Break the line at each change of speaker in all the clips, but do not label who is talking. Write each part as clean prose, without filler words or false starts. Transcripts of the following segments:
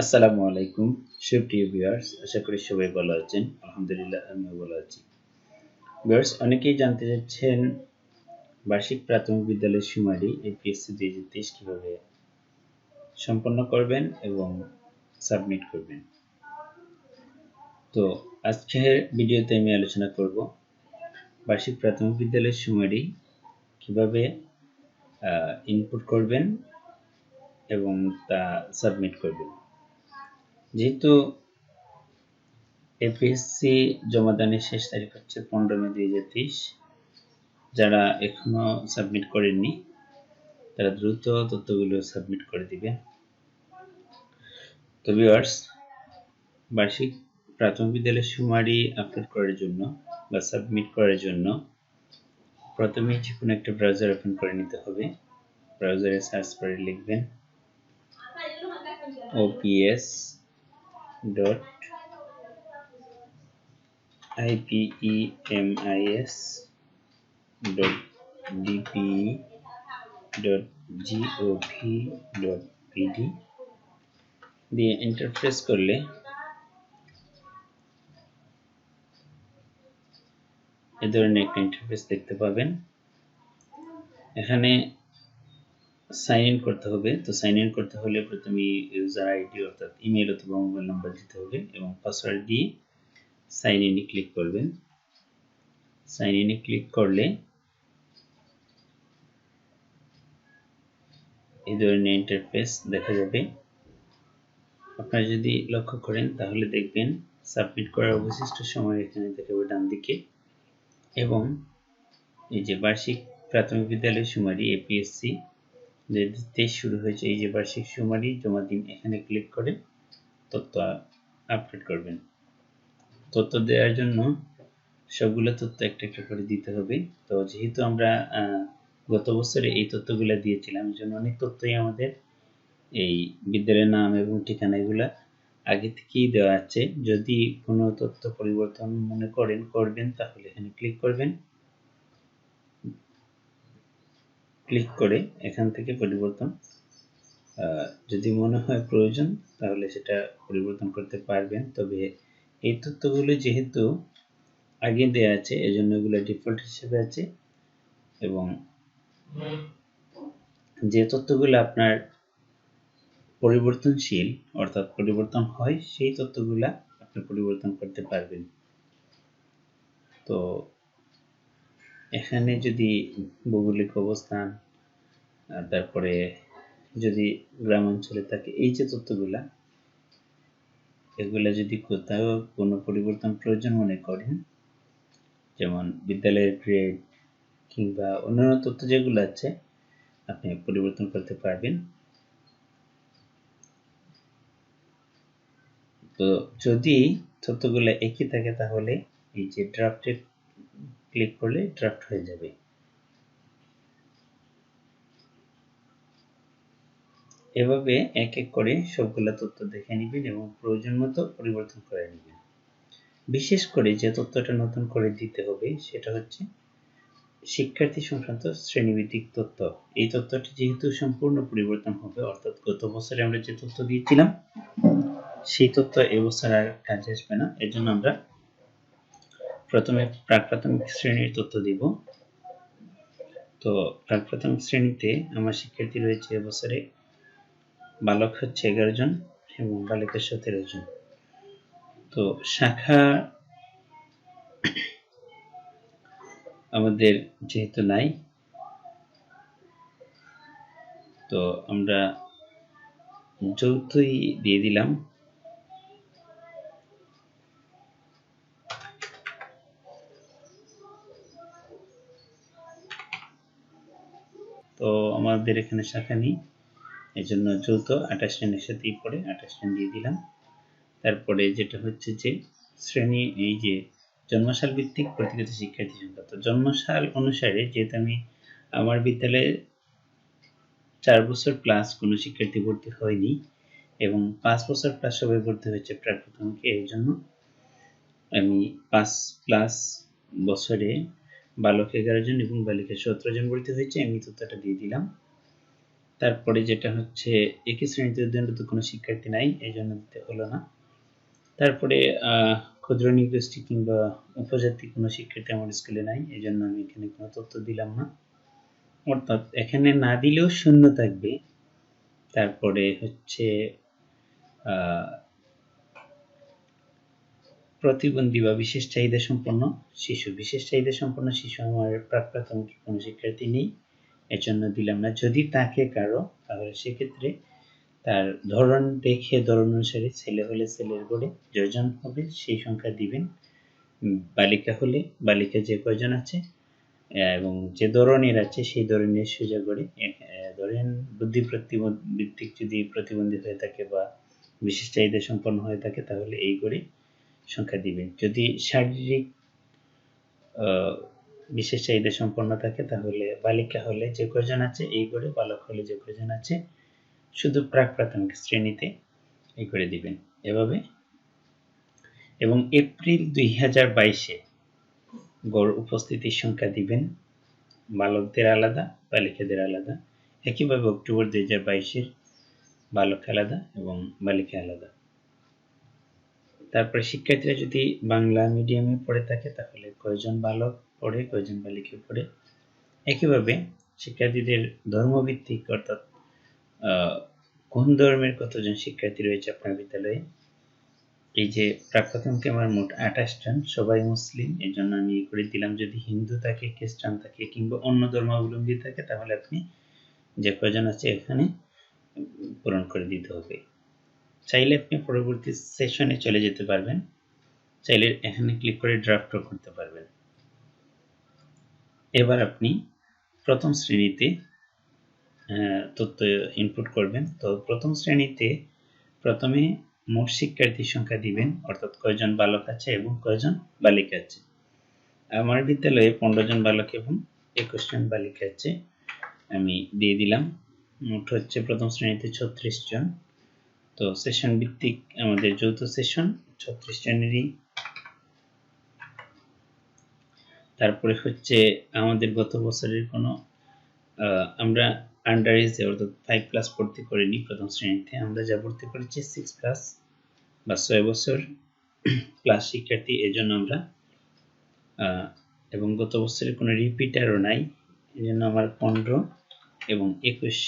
আসসালামু আলাইকুম সুপ্রিয় ভিউয়ার্স, আশা করি সবাই ভালো আছেন। আলহামদুলিল্লাহ আমিও ভালো আছি। ভিউয়ার্স, অনেকেই জানতে চাচ্ছেন বার্ষিক প্রাথমিক বিদ্যালয়ের সুমারি এপিএসসি 2023 কিভাবে সম্পন্ন করবেন এবং সাবমিট করবেন। তো আজকের ভিডিওতে আমি আলোচনা করব বার্ষিক প্রাথমিক বিদ্যালয়ের সুমারি কিভাবে ইনপুট করবেন এবং তা সাবমিট করবেন। যেহেতু এপিএসসি জমাদানের শেষ তারিখ হচ্ছে 15 মে 2023। যারা এখনো সাবমিট করেননি তারা দ্রুত তথ্যগুলো সাবমিট করে দিবেন। তো ভিউয়ার্স, বার্ষিক প্রাথমিক বিদ্যালয়ের সুমারি আপলোড করার জন্য বা সাবমিট করার জন্য প্রথমে যে কোনো একটা ব্রাউজার ওপেন করে নিতে হবে। ব্রাউজারে সার্চ করে লিখবেন ops.ipemis.dpe.gov.pd দিয়ে এন্টার প্রেস করলে এ ধরনের একটা ইন্টারফেস দেখতে পাবেন। এখানে সাইন ইন করতে হবে। তো সাইন ইন করতে হলে প্রথমে ইউজার আইডি অর্থাৎ ইমেল অথবা মোবাইল নাম্বার দিতে হবে এবং পাসওয়ার্ড দিয়ে সাইন ইনে ক্লিক করবেন। সাইন ইনে ক্লিক করলে এই ধরনের ইন্টারফেস দেখা যাবে। আপনারা যদি লক্ষ্য করেন তাহলে দেখবেন সাবমিট করার অবশিষ্ট সময় এখানে দেখাবে ডান দিকে এবং এই যে বার্ষিক প্রাথমিক বিদ্যালয় সুমারি এপিএসসি 2023 শুরু হয়েছে, এই যে বার্ষিক সুমারি জমা দিন, এখানে ক্লিক করে তথ্য আপলোড করবেন। তথ্য দেওয়ার জন্য সবগুলো তথ্য একটা একটা করে দিতে হবে। তো যেহেতু আমরা গত বছরে এই তথ্যগুলো দিয়েছিলাম, এই জন্য অনেক তথ্যই আমাদের এই বিদ্যালয়ের নাম এবং ঠিকানা এগুলা আগে থেকেই দেওয়া আছে। যদি কোনো তথ্য পরিবর্তন মনে করবেন তাহলে এখানে ক্লিক করবেন। ক্লিক করে এখান থেকে পরিবর্তন যদি মনে হয় প্রয়োজন তাহলে সেটা পরিবর্তন করতে পারবেন। তবে এই তথ্যগুলো যেহেতু আগে দেওয়া আছে এজন্য এগুলো ডিফল্ট হিসেবে আছে এবং যে তথ্যগুলো আপনার পরিবর্তনশীল অর্থাৎ পরিবর্তন হয় সেই তথ্যগুলো আপনি পরিবর্তন করতে পারবেন। তো এখানে যদি ভৌগোলিক অবস্থান, তারপরে যদি গ্রাম অঞ্চলে থাকে, এই যে তথ্যগুলা এগুলা যদি কোথাও কোনো পরিবর্তন প্রয়োজন মনে করেন, যেমন বিদ্যালয়ের গ্রেড কিংবা অন্যান্য তথ্য যেগুলো আছে আপনি পরিবর্তন করতে পারবেন। তো যদি তথ্যগুলো একই থাকে তাহলে এই যে ড্রাফটে ক্লিক করলে ড্রাফট হয়ে যাবে। এভাবে এক এক করে সবগুলা তথ্য দেখে নেবেন এবং প্রয়োজন মতো পরিবর্তন করে নেবেন। বিশেষ করে যে তথ্যটা নতুন করে দিতে হবে সেটা হচ্ছে শিক্ষার্থী সংক্রান্ত শ্রেণীভিত্তিক তথ্য। এই তথ্যটি যেহেতু সম্পূর্ণ পরিবর্তন হবে, অর্থাৎ গত বছরে আমরা যে তথ্য দিয়েছিলাম সেই তথ্য এবছর আর কাজে আসবে না। এর জন্য আমরা প্রথমে প্রাক প্রাথমিক শ্রেণীর তথ্য দিব। তো প্রাক প্রাথমিক শ্রেণীতে আমার শিক্ষার্থী রয়েছে এবছরে বালক হচ্ছে 11 জন এবং বালিকা 17 জন। তো শাখা আমাদের যেহেতু নাই, তো আমরা যৌথই দিয়ে দিলাম। তো আমাদের এখানে শাখা নেই, এই জন্য যৌথ 28 জন একসাথেই পড়ে 28 জন দিয়ে দিলাম। তারপরে যেটা হচ্ছে যে শ্রেণী, এই যে জন্মসাল ভিত্তিক প্রতিগত শিক্ষার্থী সংখ্যা। তো জন্মসাল অনুসারে যেহেতু আমি আমার বিদ্যালয়ে 4 বছর প্লাস কোনো শিক্ষার্থী ভর্তি হয়নি এবং 5 বছর প্লাস সবাই ভর্তি হয়েছে প্রাক প্রাথমিকে, এর জন্য আমি 5 প্লাস বছরে বালক 11 জন এবং বালিকা 17 জন ভর্তি হয়েছে, আমি তথ্যটা দিয়ে দিলাম। তারপরে যেটা হচ্ছে একই শ্রেণীতে উদ্যানরত কোনো শিক্ষার্থী নাই, এই জন্য দিতে হলো না। তারপরে ক্ষুদ্র নৃগোষ্ঠী কিংবা উপজাতি কোনো শিক্ষার্থী আমার স্কুলে নাই, এই জন্য আমি এখানে কোনো তথ্য দিলাম না। অর্থাৎ এখানে না দিলেও শূন্য থাকবে। তারপরে হচ্ছে প্রতিবন্ধী বা বিশেষ চাহিদা সম্পন্ন শিশু, বিশেষ চাহিদা সম্পন্ন শিশু আমার প্রাক-প্রাথমিক কোনো শিক্ষার্থী নেই, এর জন্য দিলাম না। যদি থাকে কারো, তাহলে সেক্ষেত্রে তার ধরন দেখে ধরন অনুসারে ছেলে হলে ছেলের গড়ে যজন হবে সেই সংখ্যা দিবেন, বালিকা হলে বালিকা যে কয়জন আছে এবং যে ধরনের আছে সেই ধরনের সোজা করে ধরেন বুদ্ধি প্রতিবন্ধিক যদি প্রতিবন্ধী হয়ে থাকে বা বিশেষ চাহিদা সম্পন্ন হয়ে থাকে তাহলে এই করে সংখ্যা দিবেন। যদি শারীরিক বিশেষ চাহিদা সম্পন্ন থাকে তাহলে বালিকা হলে যে কয়জন আছে এই করে, বালক হলে যে কয়জন আছে শুধু প্রাক-প্রাথমিক শ্রেণীতে এই করে দিবেন এভাবে। এবং এপ্রিল 2022-এ গড় উপস্থিতির সংখ্যা দিবেন, বালকদের আলাদা বালিকাদের আলাদা। একইভাবে অক্টোবর 2022-এর বালক আলাদা এবং বালিকা আলাদা। তারপরে শিক্ষার্থীরা যদি বাংলা মিডিয়ামে পড়ে থাকে তাহলে কয়জন বালক পড়ে কয়জন বালিকা পড়ে। একইভাবে শিক্ষার্থীদের ধর্মভিত্তিক অর্থাৎ কোন ধর্মের কতজন শিক্ষার্থী রয়েছে আপনার বিদ্যালয়ে। এই যে প্রাক-প্রাথমিকে আমার মোট 28 জন, সবাই মুসলিম, এর জন্য আমি করে দিলাম। যদি হিন্দু থাকে, খ্রিস্টান থাকে কিংবা অন্য ধর্মাবলম্বী থাকে তাহলে আপনি যে কয়জন আছে এখানে পূরণ করে দিতে হবে। চাইলে আপনি পরবর্তী সেশনে চলে যেতে পারবেন, চাইলে এখানে ক্লিক করে ড্রাফটও করতে পারবেন। এবার আপনি প্রথম শ্রেণীতে তথ্য ইনপুট করবেন। তো প্রথম শ্রেণীতে প্রথমে মোট শিক্ষার্থীর সংখ্যা দিবেন, অর্থাৎ কয়জন বালক আছে এবং কয়জন বালিকা আছে। আমার বিদ্যালয়ে 15 জন বালক এবং 21 জন বালিকা আছে, আমি দিয়ে দিলাম। মোট হচ্ছে প্রথম শ্রেণীতে 36 জন। তো সেশন ভিত্তিক আমাদের যৌথ সেশন 36 জনেরই। তারপরে হচ্ছে আমাদের গত বছরের কোনো আমরা আন্ডার এজে অর্থাৎ 5+ ভর্তি করিনি প্রথম শ্রেণীতে, আমরা যা ভর্তি করেছি 6+ বা 6 বছর প্লাস শিক্ষার্থী, এজন্য আমরা এবং গত বছরের কোনো রিপিটারও নাই, এজন্য আমার 15 এবং 21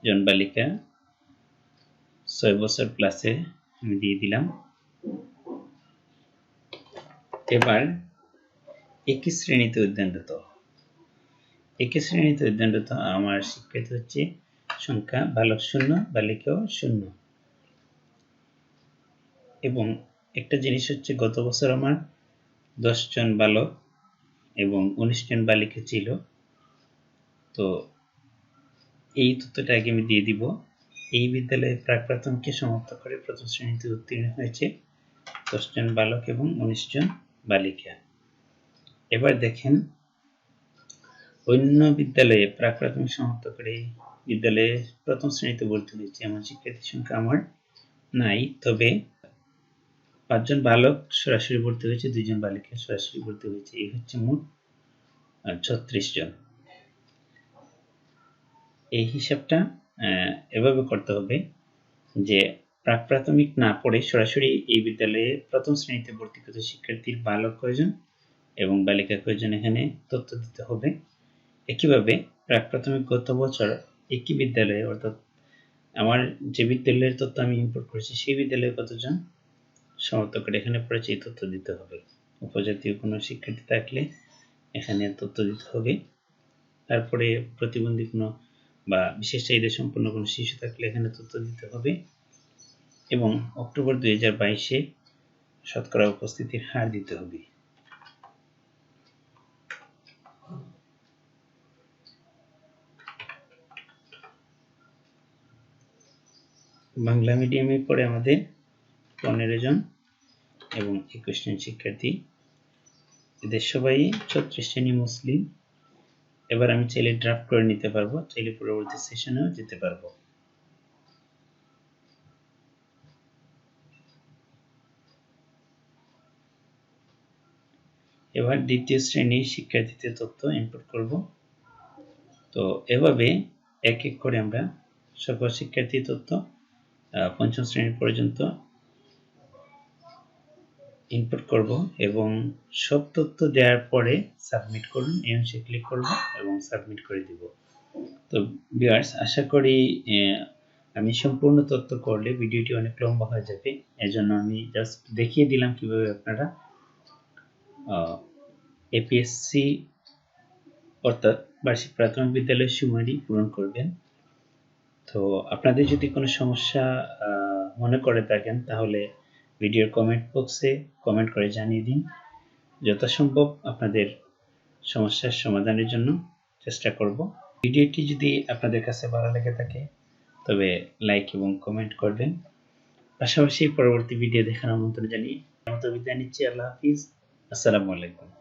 জন বালিকা 6 বছর প্লাসে আমি দিয়ে দিলাম। এবার একই শ্রেণীতে অধ্যয়নরত, একই শ্রেণীতে অধ্যয়নরত আমার শিক্ষার্থী হচ্ছে সংখ্যা বালক 0 বালিকাও 0। এবং একটা জিনিস হচ্ছে গত বছর আমার 10 জন বালক এবং 19 জন বালিকা ছিল, তো এই তথ্যটা আগে আমি দিয়ে দিব। এই বিদ্যালয়ে প্রাক-প্রাথমিকে সমাপ্ত করে প্রথম শ্রেণীতে উত্তীর্ণ হয়েছে 10 জন বালক এবং 19 জন বালিকা। এবার দেখেন অন্য বিদ্যালয়ে প্রাক-প্রাথমিক সমাপ্ত করে বিদ্যালয়ে প্রথম শ্রেণীতে ভর্তি হয়েছে এমন শিক্ষার্থীর সংখ্যা আমার নাই, তবে 5 জন বালক সরাসরি ভর্তি হয়েছে, 2 জন বালিকা সরাসরি ভর্তি হয়েছে, এই হচ্ছে মোট 36 জন। এই হিসাবটা এভাবে করতে হবে যে প্রাক-প্রাথমিক না পড়ে সরাসরি এই বিদ্যালয়ে প্রথম শ্রেণীতে ভর্তিকৃত শিক্ষার্থীর বালক কয়জন এবং বালিকা কয়জন এখানে তথ্য দিতে হবে। একইভাবে প্রাক-প্রাথমিক গত বছর একই বিদ্যালয়ে অর্থাৎ আমার যে বিদ্যালয়ের তথ্য আমি ইনপুট করেছি সেই বিদ্যালয়ে কতজন সমাপ্ত করে এখানে পড়েছে এই তথ্য দিতে হবে। উপজাতীয় কোনো শিক্ষার্থী থাকলে এখানে তথ্য দিতে হবে। তারপরে প্রতিবন্ধী কোনো বা বিশেষ চাহিদা সম্পন্ন কোনো শিশু থাকলে এখানে তথ্য দিতে হবে এবং অক্টোবর 2022-এ শতকরা উপস্থিতির হার দিতে হবে। বাংলা মিডিয়ামে পড়ে আমাদের 15 জন এবং 21 জন শিক্ষার্থী, এদের সবাই 36 জনই মুসলিম। এবার আমি চাইলে ড্রাফট করে নিতে পারবো, চাইলে পরবর্তী সেশনেও যেতে পারবো। এবার দ্বিতীয় শ্রেণীর শিক্ষার্থীদের তথ্য ইনপুট করব। তো এভাবে এক এক করে আমরা সকল শিক্ষার্থীর তথ্য পঞ্চম শ্রেণী পর্যন্ত ইনপুট করব এবং সব তথ্য দেওয়ার পরে সাবমিট করুন। এই অংশে ক্লিক করব এবং সাবমিট করে দিব। তো ভিউয়ার্স, আশা করি আমি সম্পূর্ণ তথ্য করলে ভিডিওটি অনেক লম্বা হয়ে যাবে, এজন্য আমি জাস্ট দেখিয়ে দিলাম কিভাবে আপনারা এপিএসসি অর্থাৎ বার্ষিক প্রাথমিক বিদ্যালয়ের সুমারি পূরণ করবেন। তো আপনাদের যদি কোনো সমস্যা মনে করে থাকেন তাহলে ভিডিওর কমেন্ট বক্সে কমেন্ট করে জানিয়ে দিন। যথাসম্ভব আপনাদের সমস্যার সমাধানের জন্য চেষ্টা করব। ভিডিওটি যদি আপনাদের কাছে ভালো লেগে থাকে তবে লাইক এবং কমেন্ট করবেন। পাশাপাশি পরবর্তী ভিডিও দেখার আমন্ত্রণ জানিয়ে বিদায় নিচ্ছি। আল্লাহ হাফিজ। আসসালামু আলাইকুম।